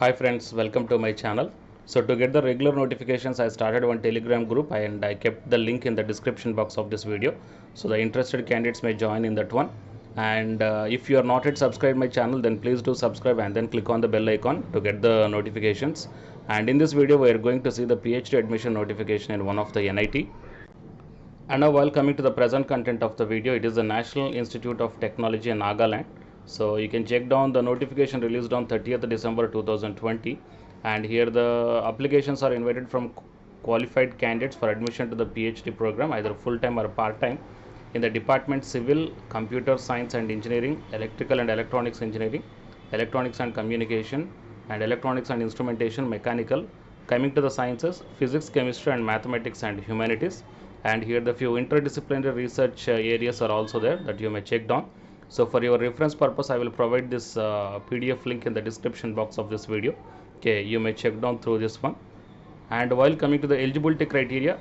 Hi friends, welcome to my channel. So to get the regular notifications, I started one Telegram group and I kept the link in the description box of this video. So the interested candidates may join in that one. And if you are not yet subscribed my channel, then please do subscribe and then click on the bell icon to get the notifications. And in this video, we are going to see the PhD admission notification in one of the NIT. And now while coming to the present content of the video, it is the National Institute of Technology in Nagaland. So you can check down the notification released on 30th December 2020, and here the applications are invited from qualified candidates for admission to the PhD program, either full-time or part-time, in the department Civil, Computer Science and Engineering, Electrical and Electronics Engineering, Electronics and Communication, and Electronics and Instrumentation, Mechanical. Coming to the sciences, Physics, Chemistry and Mathematics and Humanities. And here the few interdisciplinary research areas are also there that you may check down. So for your reference purpose, I will provide this PDF link in the description box of this video. Okay, you may check down through this one. And while coming to the eligibility criteria,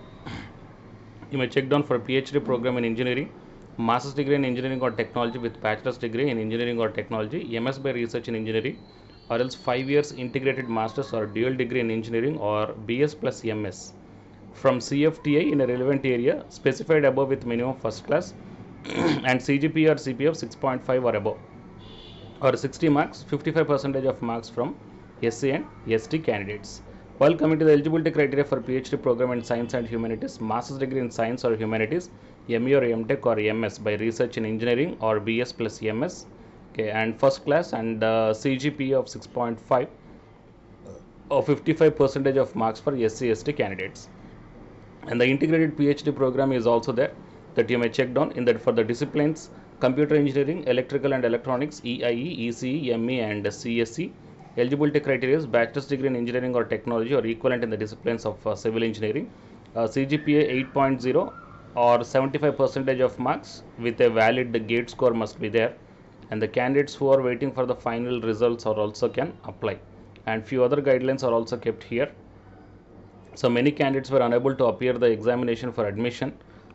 you may check down for a PhD program in engineering, master's degree in engineering or technology with bachelor's degree in engineering or technology, MS by research in engineering, or else 5 years integrated master's or dual degree in engineering or BS plus MS from CFTA in a relevant area specified above with minimum first class and CGPA or CPA of 6.5 or above, or 60 marks, 55% of marks from SC and ST candidates. While coming to the eligibility criteria for PhD program in Science and Humanities, Master's degree in Science or Humanities, ME or MTech or MS by research in engineering or BS plus MS, okay, and first class and CGPA of 6.5 or 55% of marks for SC ST candidates. And the integrated PhD program is also there that you may check down in that for the disciplines computer engineering, electrical and electronics, EIE, ECE, ME and CSE. Eligibility criteria is bachelor's degree in engineering or technology or equivalent in the disciplines of civil engineering, CGPA 8.0 or 75% of marks with a valid gate score must be there, and the candidates who are waiting for the final results are also can apply, and few other guidelines are also kept here. So many candidates were unable to appear the examination for admission,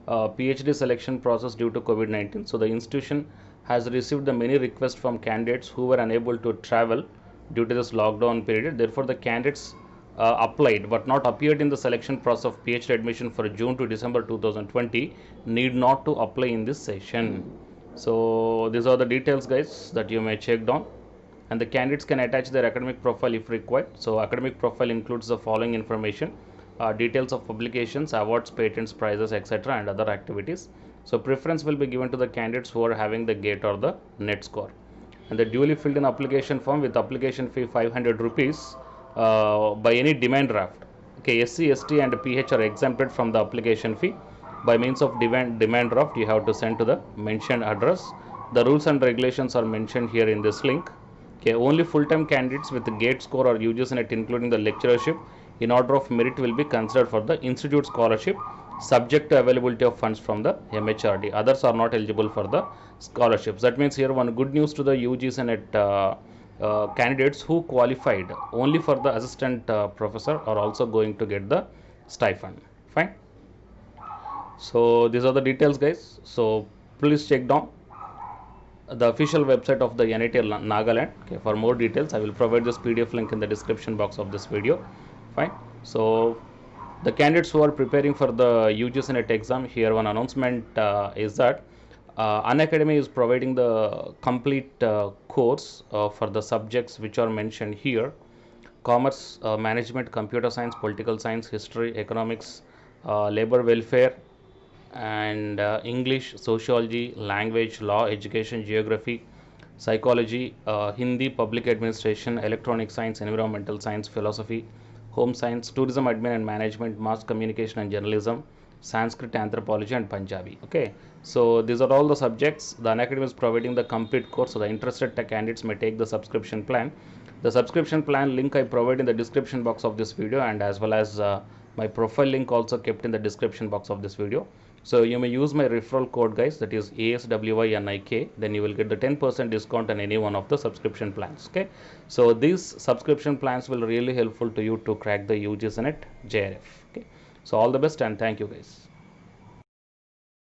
PhD selection process due to COVID-19. So the institution has received the many requests from candidates who were unable to travel due to this lockdown period. Therefore, the candidates applied but not appeared in the selection process of PhD admission for June to December 2020 need not to apply in this session. So these are the details, guys, that you may check down. And the candidates can attach their academic profile if required. So academic profile includes the following information: details of publications, awards, patents, prizes, etc. and other activities. So preference will be given to the candidates who are having the GATE or the NET score. And the duly filled in application form with application fee 500 rupees by any demand draft. Okay, SC, ST and PH are exempted from the application fee. By means of demand draft, you have to send to the mentioned address. The rules and regulations are mentioned here in this link. Okay, only full-time candidates with the GATE score or UGC NET including the lecturership in order of merit will be considered for the institute scholarship, subject to availability of funds from the MHRD. Others are not eligible for the scholarships. That means here one good news to the UGC NET candidates who qualified only for the assistant professor are also going to get the stipend. Fine. So these are the details, guys. So please check down the official website of the NIT Nagaland. Okay, for more details, I will provide this PDF link in the description box of this video. Fine. So the candidates who are preparing for the UGC NET exam, here one announcement is that Unacademy is providing the complete course for the subjects which are mentioned here: commerce, management, computer science, political science, history, economics, labor welfare, and English, sociology, language, law, education, geography, psychology, Hindi, public administration, electronic science, environmental science, philosophy, home science, tourism admin and management, mass communication and journalism, Sanskrit, anthropology and Punjabi. Okay, so these are all the subjects. The Unacademy is providing the complete course, so the interested candidates may take the subscription plan. The subscription plan link I provide in the description box of this video, and as well as my profile link also kept in the description box of this video. So you may use my referral code, guys, that is ASWYNIK. Then you will get the 10% discount on any one of the subscription plans. Okay, so these subscription plans will really helpful to you to crack the UGC NET JRF. Okay, so all the best and thank you, guys.